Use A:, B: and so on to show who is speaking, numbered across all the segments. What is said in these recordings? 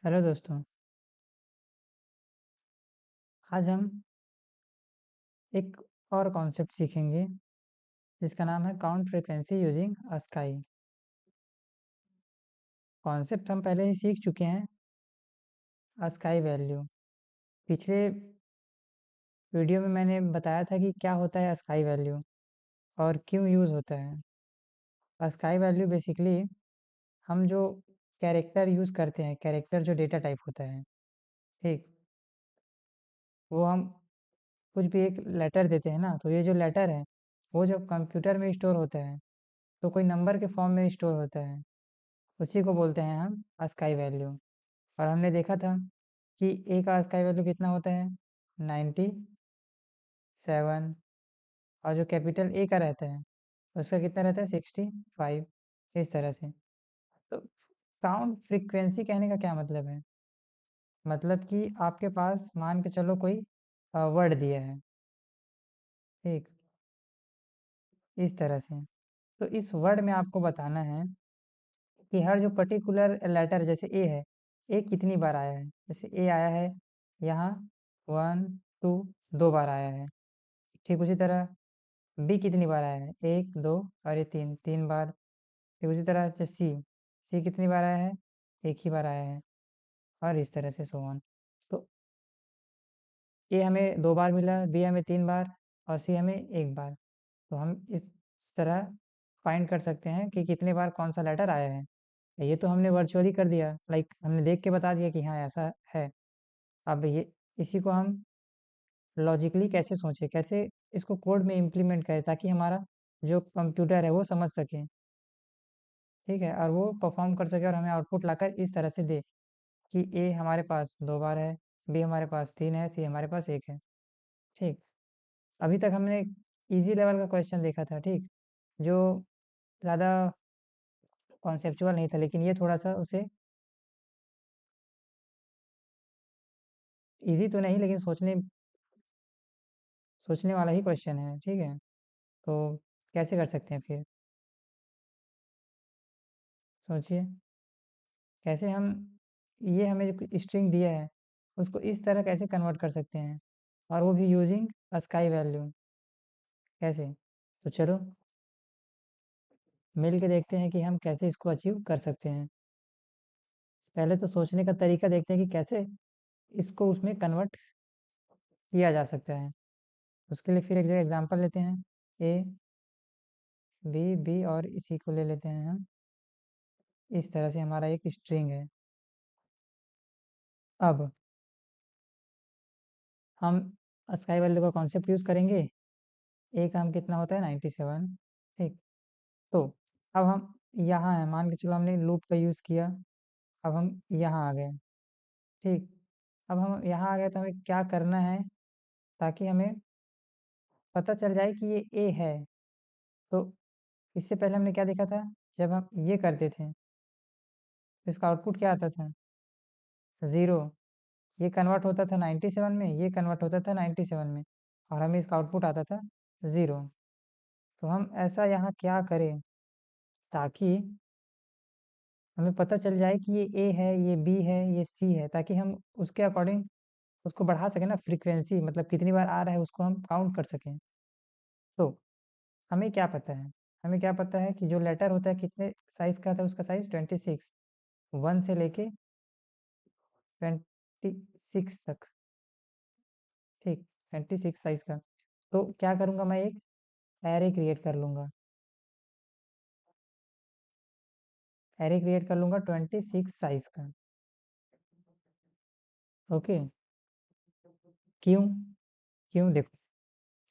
A: Hello दोस्तों। आज हम एक और कॉन्सेप्ट सीखेंगे जिसका नाम है count frequency using ASCII. Concept हम पहले ही सीख चुके हैं, अस्काई वैल्यू। पिछले वीडियो में मैंने बताया था कि क्या होता है अस्काई वैल्यू और क्यों यूज़ होता है। अस्काई वैल्यू बेसिकली हम जो कैरेक्टर यूज़ करते हैं, कैरेक्टर जो डेटा टाइप होता है, ठीक, वो हम कुछ भी एक लेटर देते हैं ना, तो ये जो लेटर है वो जब कंप्यूटर में स्टोर होता है तो कोई नंबर के फॉर्म में स्टोर होता है, उसी को बोलते हैं हम अस्काई वैल्यू। और हमने देखा था कि ए का अस्काई वैल्यू कितना होता है, 97। और जो कैपिटल ए का रहता है उसका कितना रहता है, 65। इस तरह से। तो काउंट फ्रीक्वेंसी कहने का क्या मतलब है, मतलब कि आपके पास मान के चलो कोई वर्ड दिया है, ठीक, इस तरह से। तो इस वर्ड में आपको बताना है कि हर जो पर्टिकुलर लेटर, जैसे ए है, ए कितनी बार आया है। जैसे ए आया है यहाँ 1 2, 2 बार आया है। ठीक उसी तरह बी कितनी बार आया है, 1 2 और ये 3, 3 बार। ठीक उसी तरह से सी, सी कितनी बार आया है, एक ही बार आया है। और इस तरह से सो ऑन। तो ए हमें 2 बार मिला, बी हमें 3 बार और सी हमें 1 बार। तो हम इस तरह फाइंड कर सकते हैं कि कितने बार कौन सा लेटर आया है। ये तो हमने वर्चुअली कर दिया, लाइक हमने देख के बता दिया कि हाँ ऐसा है। अब ये इसी को हम लॉजिकली कैसे सोचें, कैसे इसको कोड में इम्प्लीमेंट करें ताकि हमारा जो कंप्यूटर है वो समझ सके, ठीक है, और वो परफॉर्म कर सके और हमें आउटपुट लाकर इस तरह से दे कि ए हमारे पास 2 बार है, बी हमारे पास 3 है, सी हमारे पास 1 है। ठीक। अभी तक हमने इजी लेवल का क्वेश्चन देखा था, ठीक, जो ज़्यादा कॉन्सेप्चुअल नहीं था, लेकिन ये थोड़ा सा उसे इजी तो नहीं, लेकिन सोचने सोचने वाला ही क्वेश्चन है, ठीक है। तो कैसे कर सकते हैं फिर, सोचिए कैसे हम, ये हमें जो स्ट्रिंग दिया है उसको इस तरह कैसे कन्वर्ट कर सकते हैं, और वो भी यूजिंग अस्काई वैल्यू, कैसे। तो चलो मिल के देखते हैं कि हम कैसे इसको अचीव कर सकते हैं। पहले तो सोचने का तरीका देखते हैं कि कैसे इसको उसमें कन्वर्ट किया जा सकता है। उसके लिए फिर एक एग्जांपल लेते हैं, ए बी बी और इसी को ले लेते हैं हम। इस तरह से हमारा एक स्ट्रिंग है। अब हम अस्काई वैल्यू का कॉन्सेप्ट यूज़ करेंगे। ए का हम कितना होता है, 97, ठीक। तो अब हम यहाँ हैं, मान के चलो हमने लूप का यूज़ किया। अब हम यहाँ आ गए, ठीक। अब हम यहाँ आ गए तो हमें क्या करना है ताकि हमें पता चल जाए कि ये ए है। तो इससे पहले हमने क्या देखा था, जब हम ये करते थे तो इसका आउटपुट क्या आता था, 0। ये कन्वर्ट होता था 97 में, ये कन्वर्ट होता था 97 में, और हमें इसका आउटपुट आता था 0। तो हम ऐसा यहाँ क्या करें ताकि हमें पता चल जाए कि ये ए है, ये बी है, ये सी है, ताकि हम उसके अकॉर्डिंग उसको बढ़ा सकें ना, फ्रीक्वेंसी मतलब कितनी बार आ रहा है उसको हम काउंट कर सकें। तो हमें क्या पता है, हमें क्या पता है कि जो लेटर होता है कितने साइज का था, उसका साइज 26, 1 से लेके 26 तक, ठीक, 26 साइज का। तो क्या करूँगा, मैं एक एरे क्रिएट कर लूँगा, एरे क्रिएट कर लूँगा 26 साइज का। ओके। क्यों, क्यों देखो,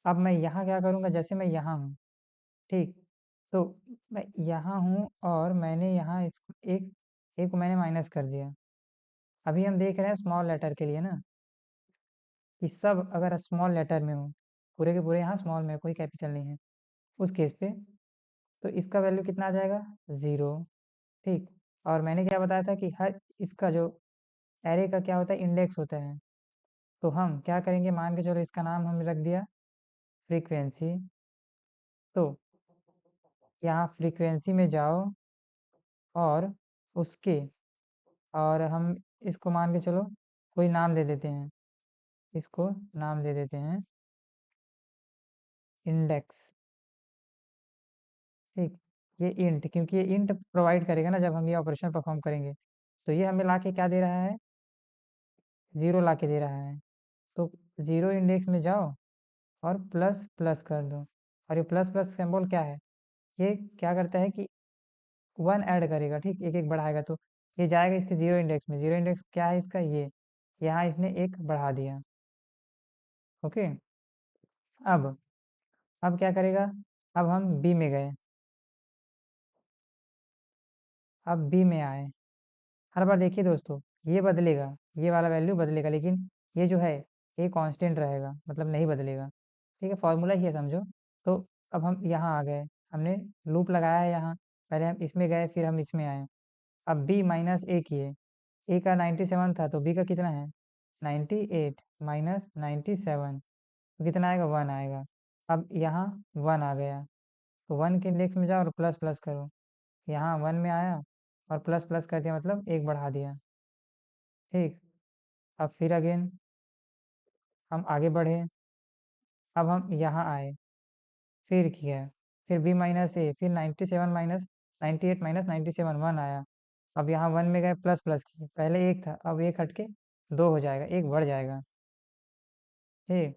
A: अब मैं यहाँ क्या करूँगा, जैसे मैं यहाँ हूँ, ठीक, तो मैं यहाँ हूँ और मैंने यहाँ इसको एक एक को मैंने माइनस कर दिया। अभी हम देख रहे हैं स्मॉल लेटर के लिए ना, कि सब अगर स्मॉल लेटर में हो, पूरे के पूरे यहाँ स्मॉल में है, कोई कैपिटल नहीं है, उस केस पे तो इसका वैल्यू कितना आ जाएगा, 0, ठीक। और मैंने क्या बताया था कि हर इसका जो एरे का क्या होता है, इंडेक्स होता है। तो हम क्या करेंगे, मान के चलो इसका नाम हमने रख दिया फ्रीक्वेंसी। तो यहाँ फ्रीक्वेंसी में जाओ और उसके, और हम इसको मान के चलो कोई नाम दे देते हैं, इसको नाम दे देते हैं इंडेक्स। ठीक, ये इंट, क्योंकि ये इंट प्रोवाइड करेगा ना जब हम ये ऑपरेशन परफॉर्म करेंगे, तो ये हमें ला के क्या दे रहा है, जीरो ला के दे रहा है। तो जीरो इंडेक्स में जाओ और प्लस प्लस कर दो, और ये प्लस प्लस सिंबल क्या है, ये क्या करता है कि वन ऐड करेगा, ठीक, एक एक बढ़ाएगा, तो ये जाएगा इसके जीरो इंडेक्स में। जीरो इंडेक्स क्या है इसका, ये यहाँ इसने एक बढ़ा दिया। ओके, अब अब क्या करेगा, अब हम बी में गए, अब बी में आए। हर बार देखिए दोस्तों, ये बदलेगा, ये वाला वैल्यू बदलेगा, लेकिन ये जो है ये कांस्टेंट रहेगा, मतलब नहीं बदलेगा। ठीक है, फॉर्मूला ही है समझो। तो अब हम यहाँ आ गए, हमने लूप लगाया है यहाँ, पहले हम इसमें गए फिर हम इसमें आए। अब बी माइनस ए किए, ए का 97 था तो बी का कितना है, 98 माइनस 97, तो कितना आएगा, वन आएगा। अब यहाँ वन आ गया, तो वन के इंडेक्स में जाओ और प्लस प्लस करो, यहाँ वन में आया और प्लस प्लस कर दिया, मतलब एक बढ़ा दिया। ठीक, अब फिर अगेन हम आगे बढ़े, अब हम यहाँ आए, फिर किया, फिर बी माइनस ए, फिर 97 माइनस 98 माइनस 97, वन आया। अब यहाँ वन में गए प्लस प्लस किए, पहले एक था अब एक हट के दो हो जाएगा, एक बढ़ जाएगा। ठीक,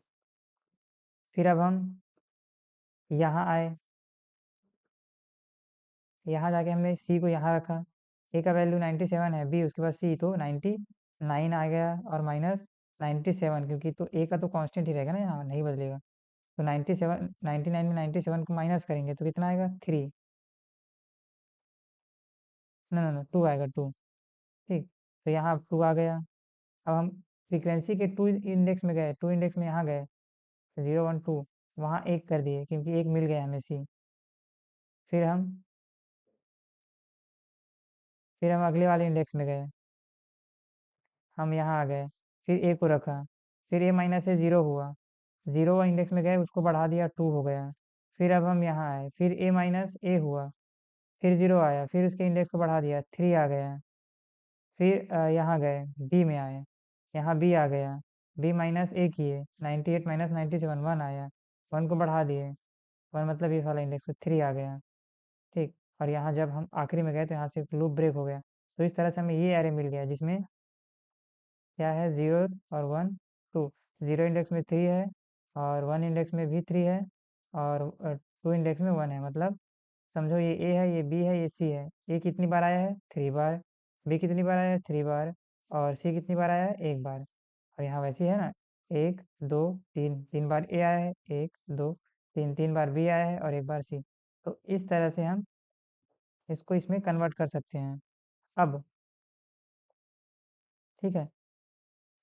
A: फिर अब हम यहाँ आए, यहाँ जाके हमने सी को यहाँ रखा, ए का वैल्यू 97 है, बी उसके बाद सी, तो 99 आ गया और माइनस 97, क्योंकि तो ए का तो कांस्टेंट ही रहेगा ना, यहाँ नहीं बदलेगा। तो 97, 99 में 97 को माइनस करेंगे तो कितना आएगा, थ्री, ना ना ना, टू आएगा, टू। ठीक, तो यहाँ टू आ गया। अब हम फ्रीक्वेंसी के टू इंडेक्स में गए, टू इंडेक्स में यहाँ गए, जीरो वन टू, वहाँ एक कर दिए क्योंकि एक मिल गया हमें सी। फिर हम अगले वाले इंडेक्स में गए, हम यहाँ आ गए, फिर ए को रखा, फिर ए माइनस से ज़ीरो हुआ, ज़ीरो इंडेक्स में गए उसको बढ़ा दिया, टू हो गया। फिर अब हम यहाँ आए, फिर ए माइनस ए हुआ, फिर ज़ीरो आया, फिर उसके इंडेक्स को बढ़ा दिया, थ्री आ गया। फिर यहाँ गए, बी में आए, यहाँ बी आ गया, बी माइनस ए किए, 98 माइनस 97, वन आया, वन को बढ़ा दिए, वन मतलब ये वाला इंडेक्स में थ्री आ गया। ठीक, और यहाँ जब हम आखिरी में गए तो यहाँ से लूप ब्रेक हो गया। तो इस तरह से हमें ये एरे मिल गया जिसमें क्या है, जीरो और वन, टू, जीरो इंडेक्स में थ्री है और वन इंडेक्स में भी थ्री है और टू इंडेक्स में वन है, मतलब समझो ये ए है, ये बी है, ये सी है। ए कितनी बार आया है, थ्री बार, बी कितनी बार आया है, थ्री बार, और सी कितनी बार आया है, एक बार। और यहाँ वैसे ही है ना, एक दो तीन, तीन बार ए आया है, एक दो तीन, तीन बार बी आया है और एक बार सी। तो इस तरह से हम इसको इसमें कन्वर्ट कर सकते हैं। अब ठीक है,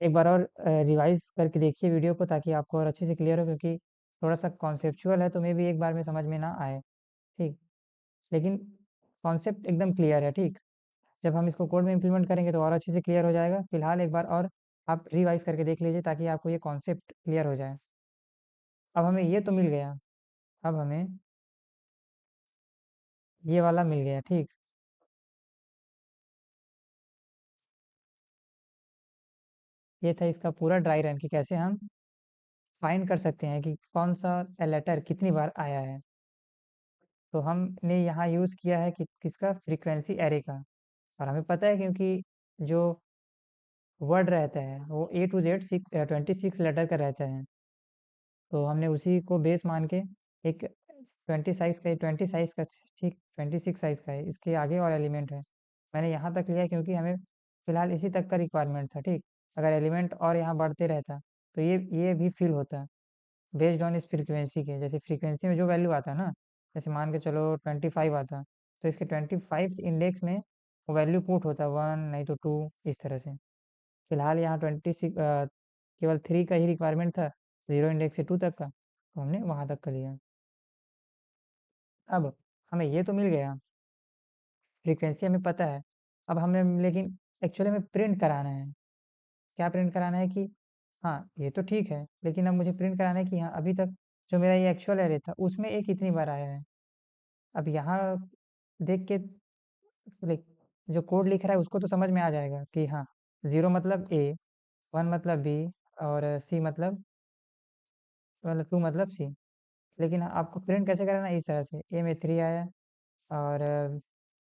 A: एक बार और रिवाइज करके देखिए वीडियो को ताकि आपको और अच्छे से क्लियर हो, क्योंकि थोड़ा सा कॉन्सेप्चुअल है तो मे भी एक बार में समझ में ना आए। ठीक, लेकिन कॉन्सेप्ट एकदम क्लियर है। ठीक, जब हम इसको कोड में इम्प्लीमेंट करेंगे तो और अच्छे से क्लियर हो जाएगा। फिलहाल एक बार और आप रिवाइज करके देख लीजिए ताकि आपको ये कॉन्सेप्ट क्लियर हो जाए। अब हमें ये तो मिल गया, अब हमें ये वाला मिल गया। ठीक, ये था इसका पूरा ड्राई रन कि कैसे हम फाइंड कर सकते हैं कि कौन सा लेटर कितनी बार आया है। तो हमने यहाँ यूज़ किया है कि किसका, फ्रीक्वेंसी एरे का। और हमें पता है क्योंकि जो वर्ड रहता है वो ए टू जेड 26 लेटर का रहता है, तो हमने उसी को बेस मान के एक 20 साइज का, ठीक 26 साइज का है, इसके आगे और एलिमेंट है। मैंने यहाँ तक लिया क्योंकि हमें फ़िलहाल इसी तक का रिक्वायरमेंट था। ठीक, अगर एलिमेंट और यहाँ बढ़ते रहता तो ये भी फिल होता बेस्ड ऑन इस फ्रीक्वेंसी के। जैसे फ्रीक्वेंसी में जो वैल्यू आता ना, जैसे मान के चलो 25 आता, तो इसके 25 इंडेक्स में वो वैल्यू पुट होता, वन नहीं तो टू, इस तरह से। फिलहाल यहाँ 26 केवल थ्री का ही रिक्वायरमेंट था, जीरो इंडेक्स से टू तक का, तो हमने वहाँ तक का लिया। अब हमें ये तो मिल गया, फ्रीक्वेंसी हमें पता है। अब हमें लेकिन एक्चुअली हमें प्रिंट कराना है। क्या प्रिंट कराना है कि हाँ ये तो ठीक है, लेकिन अब मुझे प्रिंट कराना है कि हाँ अभी तक जो मेरा ये एक्चुअल एरे था उसमें ए कितनी बार आया है। अब यहाँ देख के लाइक जो कोड लिख रहा है उसको तो समझ में आ जाएगा कि हाँ ज़ीरो मतलब ए, वन मतलब बी, और सी मतलब टू मतलब सी। लेकिन आपको प्रिंट कैसे करना है, इस तरह से ए में थ्री आया, और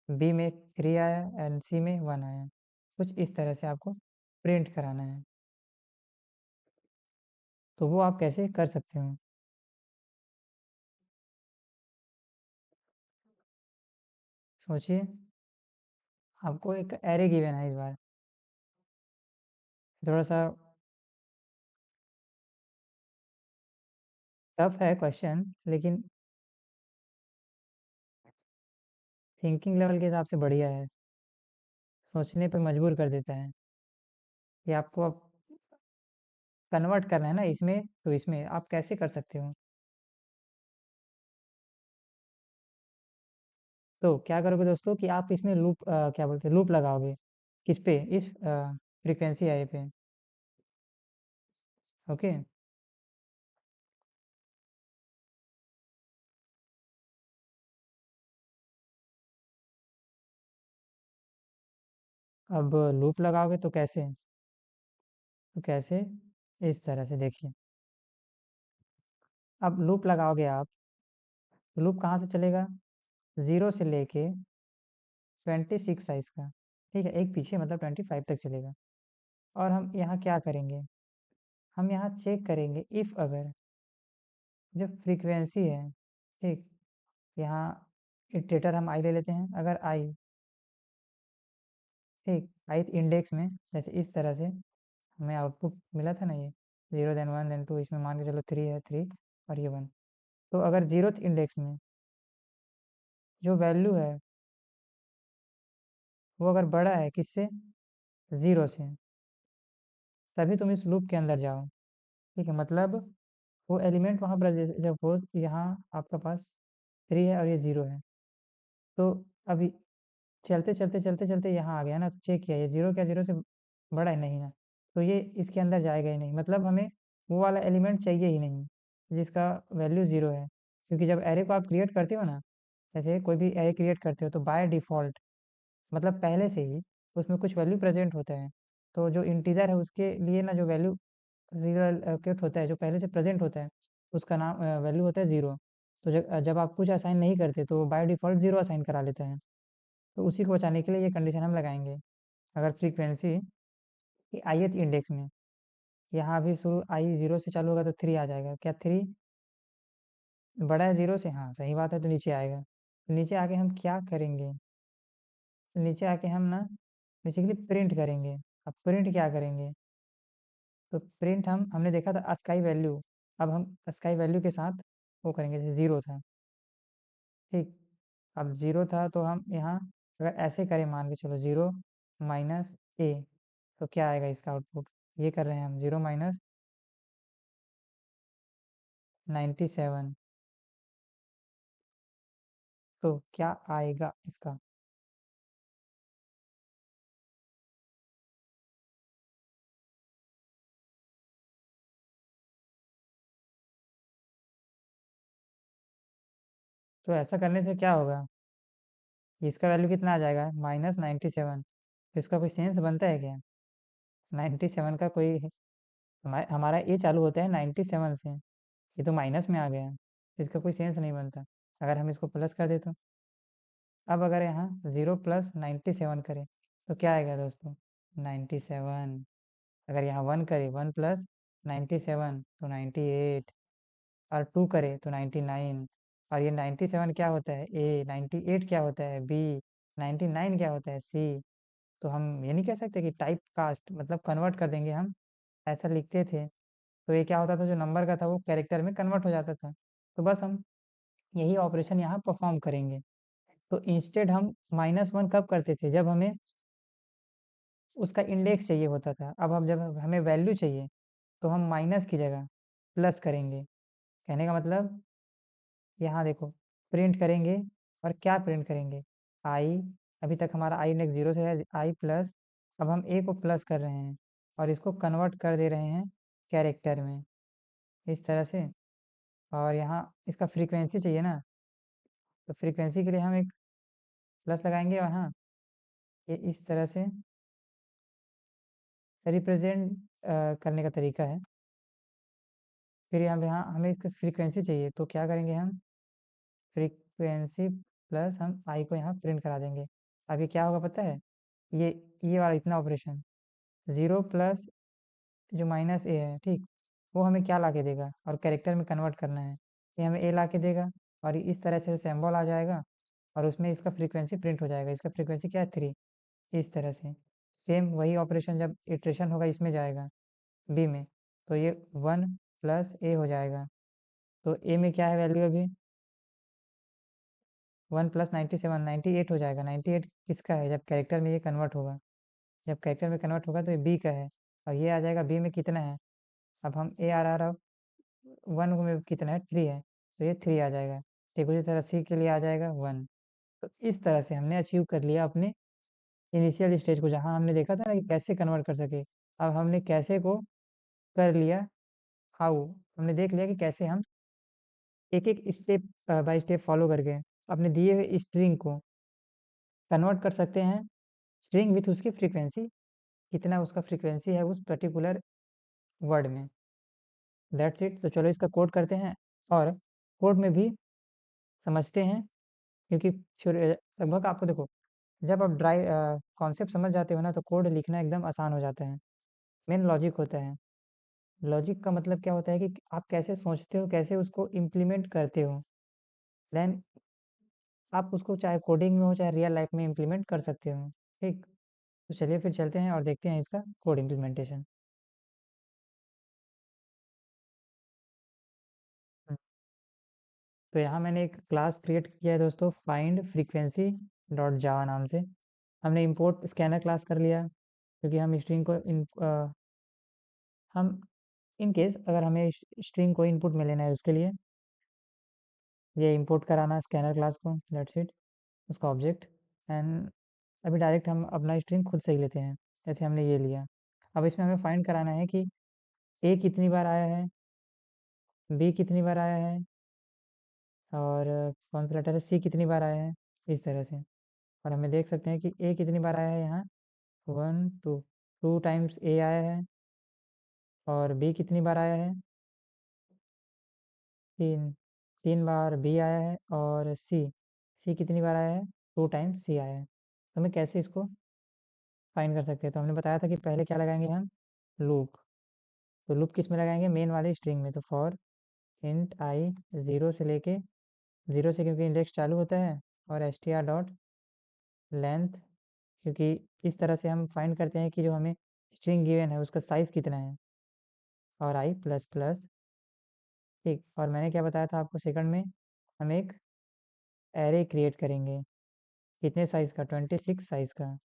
A: बी में थ्री आया, एंड सी में वन आया। कुछ इस तरह से आपको प्रिंट कराना है। तो वो आप कैसे कर सकते हो? सोचिए। आपको एक एरे गिवन है इस बार। थोड़ा सा टफ है क्वेश्चन, लेकिन थिंकिंग लेवल के हिसाब से बढ़िया है। सोचने पर मजबूर कर देता है कि आपको अब कन्वर्ट करना है ना इसमें, तो इसमें आप कैसे कर सकते हो? तो क्या करोगे दोस्तों कि आप इसमें लूप, क्या बोलते हैं, लूप लगाओगे। किस पे? इस फ्रीक्वेंसी आई पे। ओके। अब लूप लगाओगे तो कैसे? तो कैसे? इस तरह से देखिए। अब लूप लगाओगे आप, तो लूप कहाँ से चलेगा? जीरो से लेके 26 साइज का। ठीक है, एक पीछे मतलब 25 तक चलेगा। और हम यहाँ क्या करेंगे? हम यहाँ चेक करेंगे इफ अगर जो फ्रीक्वेंसी है, ठीक, यहाँ इटरेटर हम आई ले लेते हैं। अगर आई, ठीक, ith इंडेक्स में, जैसे इस तरह से हमें आउटपुट मिला था ना, ये zero then one then two, इसमें मान के चलो थ्री है, थ्री और ये वन। तो अगर जीरोथ इंडेक्स में जो वैल्यू है वो अगर बड़ा है किससे? ज़ीरो से, तभी तुम इस लूप के अंदर जाओ। ठीक है, मतलब वो एलिमेंट वहाँ पर जब हो, यहाँ आपका पास थ्री है और ये ज़ीरो है, तो अभी चलते चलते चलते चलते यहाँ आ गया ना, तो चेक किया ये जीरो क्या जीरो से बड़ा है? नहीं ना। तो ये इसके अंदर जाएगा ही नहीं, मतलब हमें वो वाला एलिमेंट चाहिए ही नहीं जिसका वैल्यू ज़ीरो है। क्योंकि जब एरे को आप क्रिएट करते हो ना, जैसे कोई भी एरे क्रिएट करते हो, तो बाय डिफ़ॉल्ट, मतलब पहले से ही उसमें कुछ वैल्यू प्रेजेंट होता है। तो जो इंटीजर है उसके लिए ना, जो वैल्यू रिलोकेट होता है, जो पहले से प्रेजेंट होता है, उसका नाम वैल्यू होता है ज़ीरो। तो जब जब आप कुछ असाइन नहीं करते तो बाय डिफ़ॉल्ट ज़ीरो असाइन करा लेता है। तो उसी को बचाने के लिए ये कंडीशन हम लगाएंगे। अगर फ्रीक्वेंसी कि ith इंडेक्स में, यहाँ भी शुरू आई जीरो से चालू होगा तो थ्री आ जाएगा। क्या थ्री बड़ा है जीरो से? हाँ, सही बात है, तो नीचे आएगा। तो नीचे आके हम क्या करेंगे? तो नीचे आके हम ना बेसिकली प्रिंट करेंगे। अब प्रिंट क्या करेंगे? तो प्रिंट हमने देखा था अस्काई वैल्यू। अब हम अस्काई वैल्यू के साथ वो करेंगे, जैसे ज़ीरो था, ठीक। अब ज़ीरो था तो हम यहाँ अगर ऐसे करें, मान के चलो ज़ीरो माइनस ए, तो क्या आएगा इसका आउटपुट? ये कर रहे हैं हम, ज़ीरो माइनस 97। तो क्या आएगा इसका? तो ऐसा करने से क्या होगा? इसका वैल्यू कितना आ जाएगा? -97। तो इसका कोई सेंस बनता है क्या? 97 का कोई, हमारा ये चालू होता है 97 से, ये तो माइनस में आ गया है, इसका कोई सेंस नहीं बनता। अगर हम इसको प्लस कर दे तो, अब अगर यहाँ 0 प्लस 97 करें तो क्या आएगा दोस्तों? 97। अगर यहाँ वन करें, वन प्लस 97 तो 98, और टू करे तो 99। और ये 97 क्या होता है? ए। 98 क्या होता है? बी। 99 क्या होता है? सी। तो हम ये नहीं कह सकते कि टाइप कास्ट मतलब कन्वर्ट कर देंगे हम, ऐसा लिखते थे तो ये क्या होता था, जो नंबर का था वो कैरेक्टर में कन्वर्ट हो जाता था। तो बस हम यही ऑपरेशन यहाँ परफॉर्म करेंगे। तो इंस्टेड हम -1 कब करते थे? जब हमें उसका इंडेक्स चाहिए होता था। अब हम जब हमें वैल्यू चाहिए तो हम माइनस की जगह प्लस करेंगे। कहने का मतलब, यहाँ देखो, प्रिंट करेंगे, और क्या प्रिंट करेंगे? आई। अभी तक हमारा आई इंडेक्स जीरो से है, आई प्लस। अब हम ए को प्लस कर रहे हैं और इसको कन्वर्ट कर दे रहे हैं कैरेक्टर में, इस तरह से। और यहाँ इसका फ्रीक्वेंसी चाहिए ना, तो फ्रीक्वेंसी के लिए हम एक प्लस लगाएंगे वहाँ, ये इस तरह से। रिप्रेजेंट करने का तरीका है। फिर यहाँ पे यहाँ हमें एक फ्रीक्वेंसी चाहिए, तो क्या करेंगे हम, फ्रीक्वेंसी प्लस हम आई को यहाँ प्रिंट करा देंगे। अब ये क्या होगा पता है, ये ये वाला इतना ऑपरेशन, ज़ीरो प्लस जो माइनस ए है, ठीक, वो हमें क्या ला के देगा, और कैरेक्टर में कन्वर्ट करना है, ये हमें ए ला के देगा, और इस तरह से सिंबल आ जाएगा, और उसमें इसका फ्रीक्वेंसी प्रिंट हो जाएगा। इसका फ्रीक्वेंसी क्या है, 3, इस तरह से। सेम वही ऑपरेशन जब इटरेशन होगा इसमें जाएगा बी में, तो ये 1 प्लस ए हो जाएगा। तो ए में क्या है वैल्यू अभी, 1 प्लस 97, 98 हो जाएगा। 98 किसका है, जब कैरेक्टर में ये कन्वर्ट होगा, जब कैरेक्टर में कन्वर्ट होगा तो ये बी का है, और ये आ जाएगा बी में कितना है, अब हम ए आ रहा, 1 में कितना है, 3 है, तो ये 3 आ जाएगा। ठीक, उसी तरह सी के लिए आ जाएगा 1। तो इस तरह से हमने अचीव कर लिया अपने इनिशियल स्टेज को, जहाँ हमने देखा था ना कि कैसे कन्वर्ट कर सके। अब हमने कैसे को कर लिया, हाउ, हमने देख लिया कि कैसे हम एक एक स्टेप बाय स्टेप फॉलो करके अपने दिए हुए स्ट्रिंग को कन्वर्ट कर सकते हैं स्ट्रिंग विथ उसकी फ्रीक्वेंसी, कितना उसका फ्रीक्वेंसी है उस पर्टिकुलर वर्ड में। That's it. तो चलो इसका कोड करते हैं, और कोड में भी समझते हैं, क्योंकि लगभग आपको देखो, जब आप कॉन्सेप्ट समझ जाते हो ना, तो कोड लिखना एकदम आसान हो जाता है। मेन लॉजिक होता है। लॉजिक का मतलब क्या होता है कि आप कैसे सोचते हो, कैसे उसको इम्प्लीमेंट करते हो, देन आप उसको चाहे कोडिंग में हो चाहे रियल लाइफ में इम्प्लीमेंट कर सकते हो। ठीक, तो चलिए फिर चलते हैं और देखते हैं इसका कोड इम्प्लीमेंटेशन। तो यहाँ मैंने एक क्लास क्रिएट किया है दोस्तों, फाइंड फ्रीक्वेंसी डॉट जावा नाम से। हमने इंपोर्ट स्कैनर क्लास कर लिया, क्योंकि हम स्ट्रिंग को हम इन केस अगर हमें स्ट्रिंग को इनपुट में लेना है, उसके लिए ये इंपोर्ट कराना स्कैनर क्लास को, दैट्स इट, उसका ऑब्जेक्ट। एंड अभी डायरेक्ट हम अपना स्ट्रिंग खुद से ही लेते हैं, जैसे हमने ये लिया। अब इसमें हमें फाइंड कराना है कि ए कितनी बार आया है, बी कितनी बार आया है, और कौन सा लेटर है, सी कितनी बार आया है, इस तरह से। और हमें देख सकते हैं कि ए कितनी बार आया है यहाँ, 1 2, 2 टाइम्स ए आया है, और बी कितनी बार आया है, 3, 3 बार बी आया है, और सी, सी कितनी बार आया है, 2 टाइम्स सी आया है। तो हमें कैसे इसको फाइंड कर सकते हैं, तो हमने बताया था कि पहले क्या लगाएंगे हम, लूप। तो लूप किस में लगाएंगे, मेन वाले स्ट्रिंग में। तो फॉर इंट आई, ज़ीरो से लेके, ज़ीरो से क्योंकि इंडेक्स चालू होता है, और S T R dot length, क्योंकि इस तरह से हम फाइंड करते हैं कि जो हमें स्ट्रिंग गिवन है उसका साइज़ कितना है, और आई प्लस प्लस। ठीक, और मैंने क्या बताया था आपको सेकंड में, हम एक एरे क्रिएट करेंगे, कितने साइज़ का, 26 साइज़ का।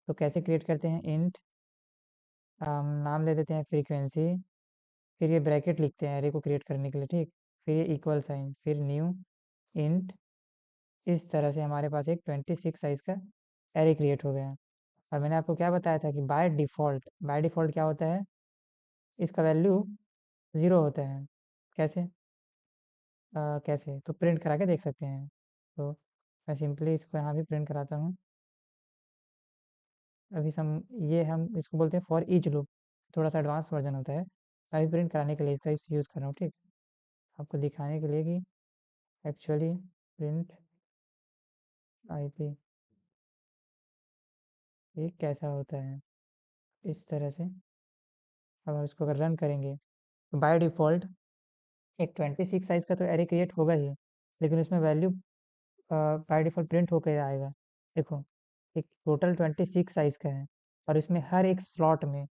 A: तो कैसे क्रिएट करते हैं, इंट, नाम दे देते हैं फ्रीक्वेंसी, फिर ये ब्रैकेट लिखते हैं एरे को क्रिएट करने के लिए, ठीक, फिर ये इक्वल साइन, फिर न्यू इंट। इस तरह से हमारे पास एक 26 साइज़ का एरे क्रिएट हो गया। और मैंने आपको क्या बताया था कि बाय डिफ़ॉल्ट क्या होता है, इसका वैल्यू 0 होता है। कैसे, कैसे, तो प्रिंट करा के देख सकते हैं। तो मैं सिंपली इसको यहाँ भी प्रिंट कराता हूँ। अभी ये हम इसको बोलते हैं फॉर ईच लूप, थोड़ा सा एडवांस वर्जन होता है। अभी प्रिंट कराने के लिए इसका यूज़ कर रहा हूँ, ठीक, आपको दिखाने के लिए कि एक्चुअली प्रिंट आई पी ये कैसा होता है, इस तरह से। अब हम इसको अगर रन करेंगे, तो बाय डिफ़ॉल्ट एक 26 साइज़ का तो एरे क्रिएट होगा ही, लेकिन उसमें वैल्यू बाय डिफ़ॉल्ट प्रिंट होकर आएगा। देखो, एक टोटल 26 साइज़ का है, और इसमें हर एक स्लॉट में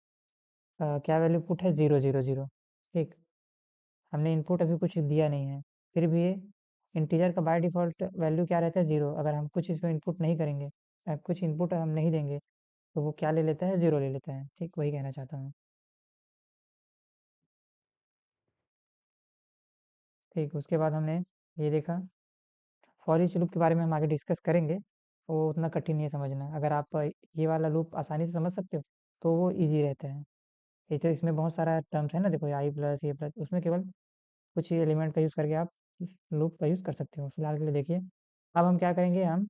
A: क्या वैल्यू पुट है, 0 0 0। ठीक, हमने इनपुट अभी कुछ दिया नहीं है, फिर भी ये इंटीजर का बाय डिफ़ॉल्ट वैल्यू क्या रहता है, 0। अगर हम कुछ इसमें इनपुट नहीं करेंगे, कुछ इनपुट हम नहीं देंगे, तो वो क्या ले लेता है, 0 ले लेता है। ठीक, वही कहना चाहता हूँ। ठीक, उसके बाद हमने ये देखा, फॉर ईच लूप के बारे में हम आगे डिस्कस करेंगे, वो उतना कठिन नहीं है समझना। अगर आप ये वाला लूप आसानी से समझ सकते हो, तो वो ईज़ी रहता है। ये तो इसमें बहुत सारा टर्म्स है ना, देखो आई प्लस ये प्लस, उसमें केवल कुछ ही एलिमेंट का यूज़ करके आप लूप का यूज़ कर सकते हो। फिलहाल के लिए देखिए, अब हम क्या करेंगे, हम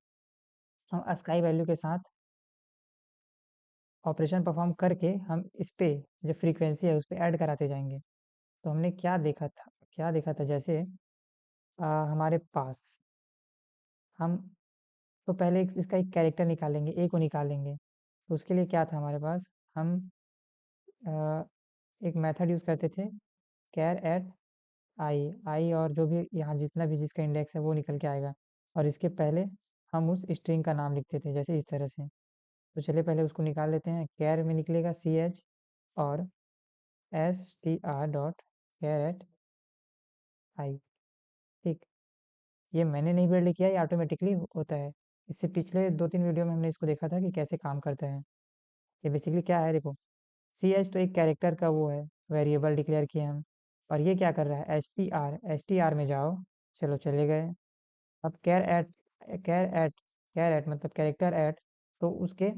A: स्काई वैल्यू के साथ ऑपरेशन परफॉर्म करके हम इस पे जो फ्रीक्वेंसी है उस पे ऐड कराते जाएंगे। तो हमने क्या देखा था जैसे हमारे पास हम तो पहले इसका एक कैरेक्टर निकालेंगे, ए को निकालेंगे। तो उसके लिए क्या था हमारे पास, हम अ, एक मेथड यूज़ करते थे, कैर एट आई आई, और जो भी यहाँ जितना भी जिसका इंडेक्स है वो निकल के आएगा। और इसके पहले हम उस स्ट्रिंग का नाम लिखते थे जैसे इस तरह से। तो चलिए पहले उसको निकाल लेते हैं। कैर में निकलेगा सी एच और एस टी आर डॉट कैर एट आई। ठीक, ये मैंने नहीं बिल्ड किया, ये ऑटोमेटिकली होता है। इससे पिछले 2-3 वीडियो में हमने इसको देखा था कि कैसे काम करता है। ये बेसिकली क्या है देखो, सी एच तो एक कैरेक्टर का वो है, वेरिएबल डिक्लेयर किए हम। और ये क्या कर रहा है, एस टी आर में जाओ। चलो चले गए। अब कैर एट कैर एट मतलब कैरेक्टर एट, तो उसके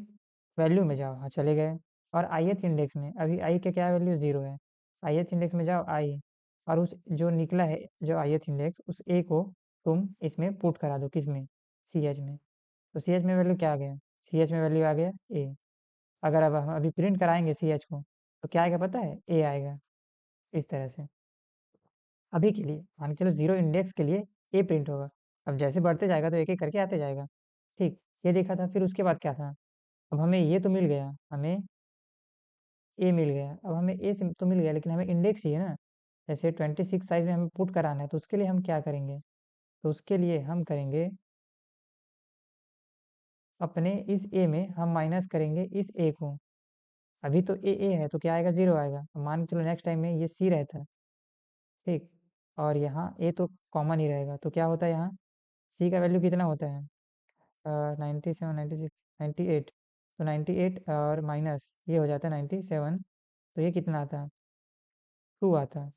A: वैल्यू में जाओ, हाँ चले गए। और ith इंडेक्स में अभी आई का क्या वैल्यू, 0 है। ith इंडेक्स में जाओ आई, और उस जो निकला है जो ith इंडेक्स, उस ए को तुम इसमें पुट करा दो, किस में, सी एच में। तो सी एच में वैल्यू क्या आ गया, सी एच में वैल्यू आ गया ए। अगर अब हम अभी प्रिंट कराएंगे सी एच को, तो क्या आएगा पता है, ए आएगा। इस तरह से अभी के लिए मान के चलो 0 इंडेक्स के लिए ए प्रिंट होगा। अब जैसे बढ़ते जाएगा तो एक एक करके आते जाएगा। ठीक, ये देखा था। फिर उसके बाद क्या था, अब हमें ये तो मिल गया, हमें ए मिल गया। अब हमें ए तो मिल गया, लेकिन हमें इंडेक्स चाहिए ना। जैसे 26 साइज में हमें पुट कराना है, तो उसके लिए हम क्या करेंगे, तो उसके लिए हम करेंगे, अपने इस ए में हम माइनस करेंगे इस ए को। अभी तो ए है तो क्या आएगा, 0 आएगा। अब मान के चलो नेक्स्ट टाइम में ये सी रहता है। ठीक, और यहाँ ए तो कॉमन ही रहेगा, तो क्या होता है यहाँ, सी का वैल्यू कितना होता है, 97, 96, 98। तो 98 और माइनस ये हो जाता है 97। तो ये कितना आता है, 2 आता है।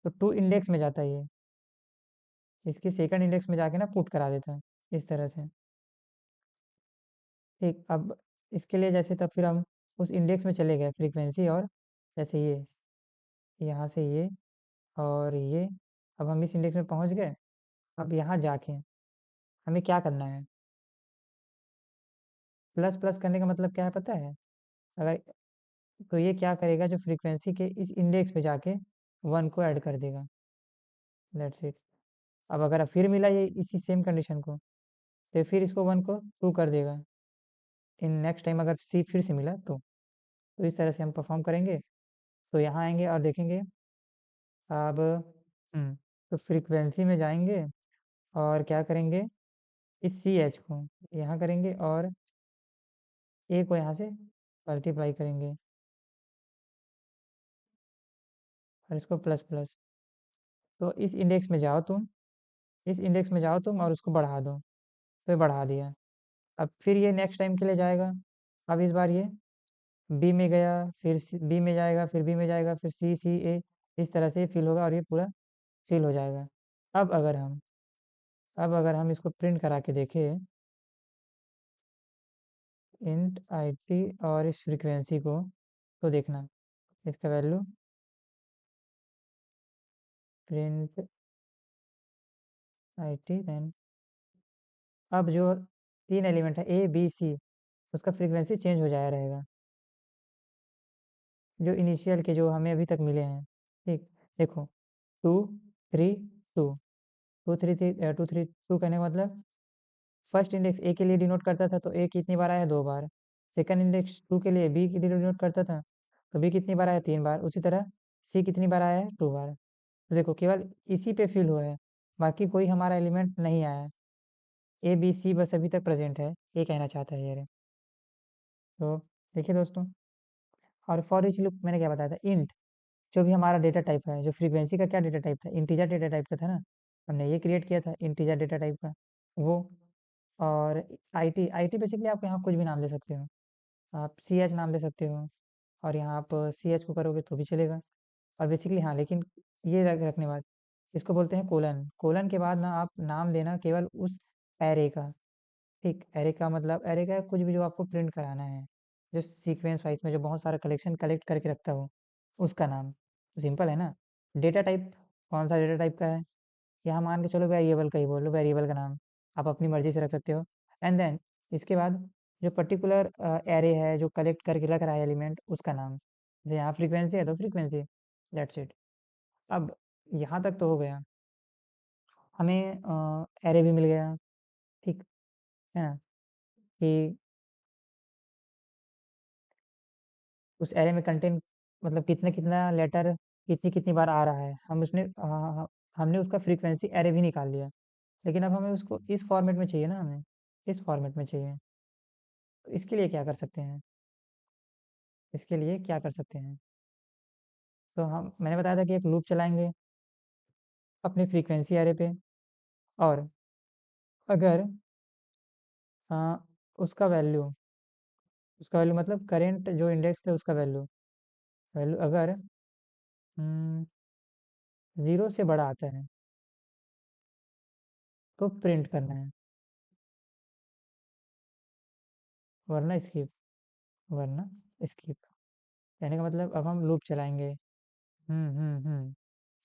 A: तो 2 इंडेक्स में जाता है ये, इसके सेकंड इंडेक्स में जाके ना पुट करा देता है, इस तरह से। ठीक, अब इसके लिए जैसे तब फिर हम उस इंडेक्स में चले गए फ्रीक्वेंसी, और जैसे ये यहाँ से ये और ये, अब हम इस इंडेक्स में पहुँच गए। अब यहाँ जाके हमें क्या करना है, प्लस प्लस करने का मतलब क्या है पता है, अगर तो ये क्या करेगा, जो फ्रीक्वेंसी के इस इंडेक्स पे जाके 1 को ऐड कर देगा। That's it. अब अगर फिर मिला ये इसी सेम कंडीशन को, तो फिर इसको 1 को 2 कर देगा। इन नेक्स्ट टाइम अगर सी फिर से मिला तो इस तरह से हम परफॉर्म करेंगे। तो यहाँ आएंगे और देखेंगे। अब तो फ्रीक्वेंसी में जाएंगे और क्या करेंगे, इस सी एच को यहाँ करेंगे और ए को यहाँ से मल्टीप्लाई करेंगे, और इसको प्लस प्लस। तो इस इंडेक्स में जाओ तुम, इस इंडेक्स में जाओ तुम और उसको बढ़ा दो। तो ये बढ़ा दिया। अब फिर ये नेक्स्ट टाइम के लिए जाएगा। अब इस बार ये बी में गया, फिर बी में जाएगा, फिर बी में जाएगा, फिर सी सी ए, इस तरह से फिल होगा और ये पूरा फिल हो जाएगा। अब अगर हम इसको प्रिंट करा के देखें, इंट आई टी और इस फ्रीक्वेंसी को, तो देखना इसका value, print i t then, अब जो 3 एलिमेंट है ए बी सी, उसका फ्रीक्वेंसी चेंज हो जाया रहेगा, जो इनिशियल के जो हमें अभी तक मिले हैं। ठीक, देखो, 2 3 2, 2 3 2 कहने का मतलब, फर्स्ट इंडेक्स ए के लिए डिनोट करता था तो ए कितनी बार आया, 2 बार। सेकंड इंडेक्स 2 के लिए बी के लिए डिनोट करता था, तो बी कितनी बार आया, 3 बार। उसी तरह सी कितनी बार आया है, 2 बार। तो देखो केवल इसी पे फिल हुआ है, बाकी कोई हमारा एलिमेंट नहीं आया है। ए बी सी बस अभी तक प्रेजेंट है, ये कहना चाहता है ये। तो देखिए दोस्तों, और फॉर ईच लूप मैंने क्या बताया था, इंट जो भी हमारा डेटा टाइप है, जो फ्रीक्वेंसी का क्या डेटा टाइप था, इंटीजर डेटा टाइप का था ना। हमने ये क्रिएट किया था इंटीजर डेटा टाइप का, वो। और आईटी आईटी बेसिकली आप यहाँ कुछ भी नाम दे सकते हो, आप सी एच नाम दे सकते हो। और यहाँ आप सी एच को करोगे तो भी चलेगा। और बेसिकली हाँ, लेकिन ये रखने बाद इसको बोलते हैं कोलन। कोलन के बाद ना आप नाम देना केवल उस एरे का। ठीक, एरे का मतलब एरे का कुछ भी जो आपको प्रिंट कराना है, जो सीक्वेंस वाइज में जो बहुत सारा कलेक्शन कलेक्ट करके रखता हो, उसका नाम। तो सिंपल है ना। डेटा टाइप, कौन सा डेटा टाइप का है, यहाँ मान के चलो वेरिएबल का ही बोलो, वेरिएबल का नाम आप अपनी मर्जी से रख सकते हो। एंड देन इसके बाद जो पर्टिकुलर एरे है जो कलेक्ट करके रख रहा है एलिमेंट उसका नाम। जैसे यहाँ फ्रीक्वेंसी है तो फ्रीक्वेंसी, दैट्स इट। अब यहाँ तक तो हो गया। हमें एरे भी मिल गया, ठीक है ना, कि उस एरे में कंटेंट मतलब कितना कितना लेटर कितनी कितनी बार आ रहा है, हम उसने हमने उसका फ्रीक्वेंसी एरे भी निकाल लिया। लेकिन अब हमें उसको इस फॉर्मेट में चाहिए ना, हमें इस फॉर्मेट में चाहिए। तो इसके लिए क्या कर सकते हैं, इसके लिए क्या कर सकते हैं, तो हम मैंने बताया था कि एक लूप चलाएंगे अपनी फ्रीक्वेंसी एरे पे। और अगर अ, उसका वैल्यू उसका वैल्यू मतलब करेंट जो इंडेक्स है उसका वैल्यू वैल्यू अगर 0 से बड़ा आता है तो प्रिंट करना है, वरना स्किप, वरना स्किप। कहने का मतलब अब हम लूप चलाएंगे। हम्म हम्म हम्म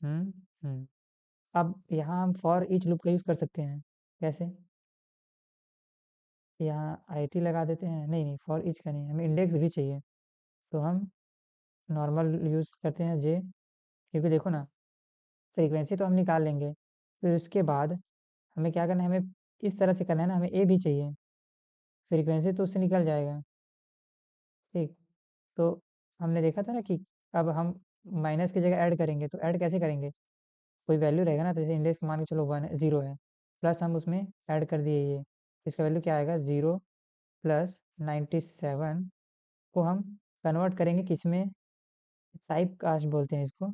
A: हम्म हम्म अब यहाँ हम फॉर ईच लूप का यूज़ कर सकते हैं। कैसे? यहाँ आईटी लगा देते हैं, नहीं नहीं फॉर ईच का नहीं, हमें इंडेक्स भी चाहिए। तो हम नॉर्मल यूज़ करते हैं जे, क्योंकि देखो ना फ्रीक्वेंसी तो हम निकाल लेंगे, फिर उसके बाद हमें क्या करना है, हमें इस तरह से करना है ना, हमें ए भी चाहिए। फ्रीक्वेंसी तो उससे निकल जाएगा, ठीक। तो हमने देखा था ना कि अब हम माइनस की जगह ऐड करेंगे, तो ऐड कैसे करेंगे, कोई वैल्यू रहेगा ना, तो जैसे इंडेक्स मान के चलो 1 0 है, प्लस हम उसमें ऐड कर दिए ये, इसका वैल्यू क्या आएगा 0 + 97 को हम कन्वर्ट करेंगे किस में, टाइप कास्ट बोलते हैं इसको।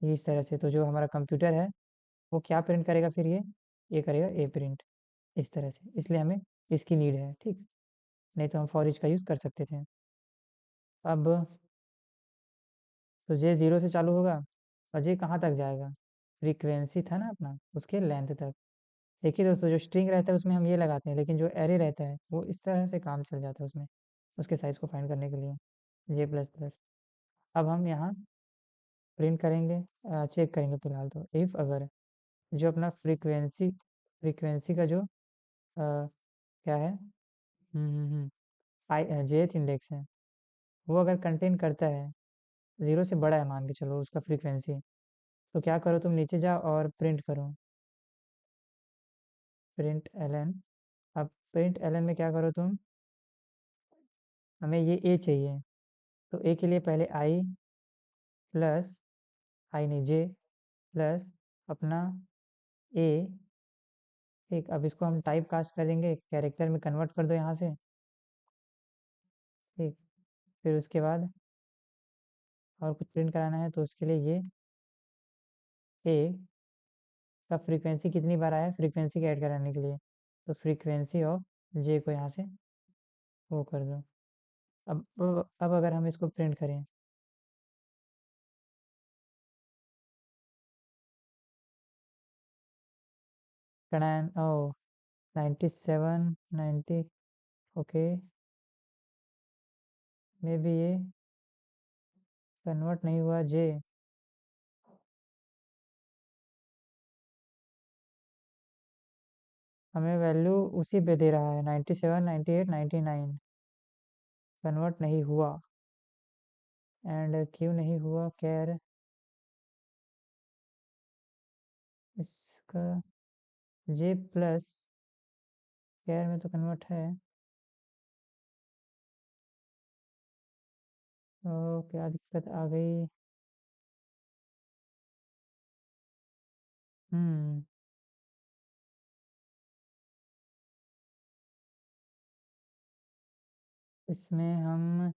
A: ये इस तरह से तो जो हमारा कंप्यूटर है वो क्या प्रिंट करेगा फिर ये करेगा ए प्रिंट, इस तरह से। इसलिए हमें इसकी नीड है, ठीक। नहीं तो हम फॉर ईच का यूज़ कर सकते थे। अब तो जे 0 से चालू होगा और जे कहाँ तक जाएगा, फ्रीक्वेंसी था ना अपना उसके लेंथ तक। देखिए दोस्तों जो स्ट्रिंग रहता है उसमें हम ये लगाते हैं, लेकिन जो एरे रहता है वो इस तरह से काम चल जाता है उसमें, उसके साइज़ को फाइंड करने के लिए जे प्लस प्लस। अब हम यहाँ प्रिंट करेंगे, चेक करेंगे फिलहाल तो, इफ़ अगर जो अपना फ्रीक्वेंसी का जो क्या है, आई जेथ इंडेक्स है, वो अगर कंटेन करता है 0 से बड़ा है मान के चलो उसका फ्रीक्वेंसी, तो क्या करो तुम नीचे जाओ और प्रिंट करो, प्रिंट एलन। अब प्रिंट एलन में क्या करो तुम, हमें ये ए चाहिए, तो ए के लिए पहले प्लस आई नहीं जे प्लस अपना ए, ठीक। अब इसको हम टाइप कास्ट करेंगे, कैरेक्टर में कन्वर्ट कर दो यहाँ से, ठीक। फिर उसके बाद और कुछ प्रिंट कराना है तो उसके लिए ये ए का फ्रीक्वेंसी कितनी बार आया, फ्रीक्वेंसी का ऐड कराने के लिए, तो फ्रीक्वेंसी ऑफ जे को यहाँ से वो कर दो। अब अगर हम इसको प्रिंट करें, टनैन ओ 97 90, ओके, मे बी ये कन्वर्ट नहीं हुआ जे, हमें वैल्यू उसी पे दे रहा है 97 98 99, कन्वर्ट नहीं हुआ। एंड क्यों नहीं हुआ कैर, इसका जे प्लस कैर में तो कन्वर्ट है। तो क्या दिक्कत आ गई, हम्म इसमें हम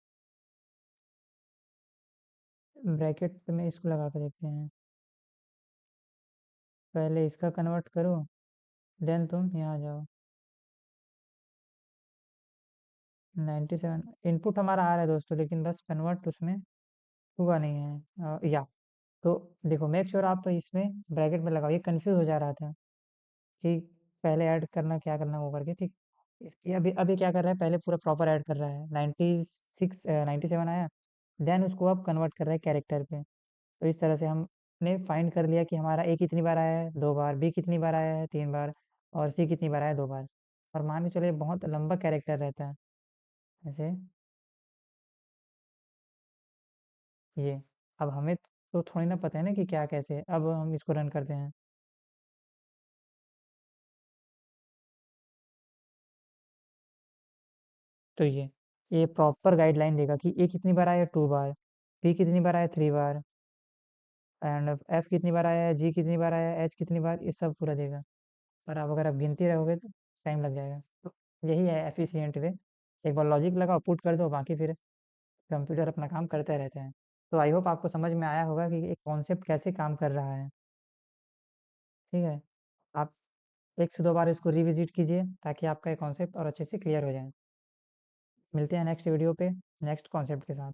A: ब्रैकेट में इसको लगा के देखते हैं, पहले इसका कन्वर्ट करो, देन तुम यहाँ जाओ। 97 इनपुट हमारा आ रहा है दोस्तों, लेकिन बस कन्वर्ट उसमें हुआ नहीं है, या तो देखो मेक श्योर आप इसमें ब्रैकेट में लगाओ, ये कंफ्यूज हो जा रहा था कि पहले ऐड करना क्या करना वो करके, ठीक। इसकी अभी क्या कर रहा है, पहले पूरा प्रॉपर ऐड कर रहा है, 96 97 आया, देन उसको अब कन्वर्ट कर रहा है कैरेक्टर पे। तो इस तरह से हमने फाइंड कर लिया कि हमारा ए कितनी बार आया है 2 बार, बी कितनी बार आया है 3 बार, और सी कितनी बार आया है 2 बार। और मान के चलिए बहुत लंबा कैरेक्टर रहता है, जैसे ये। अब हमें तो थोड़ी ना पता है ना कि क्या कैसे है, अब हम इसको रन करते हैं। तो ये प्रॉपर गाइडलाइन देगा कि ए कितनी बार आया 2 बार, बी कितनी बार आया 3 बार, एंड एफ कितनी बार आया है, जी कितनी बार आया है, एच कितनी बार, ये सब पूरा देगा। और आप अगर आप गिनती रहोगे तो टाइम लग जाएगा। तो यही है एफिशिएंट वे। एक बार लॉजिक लगाओ, पुट कर दो, बाकी फिर कंप्यूटर अपना काम करते रहते हैं। तो आई होप आपको समझ में आया होगा कि एक कॉन्सेप्ट कैसे काम कर रहा है। ठीक है, आप 1 से 2 बार इसको रिविजिट कीजिए ताकि आपका ये कॉन्सेप्ट और अच्छे से क्लियर हो जाए। मिलते हैं नेक्स्ट वीडियो पे नेक्स्ट कॉन्सेप्ट के साथ।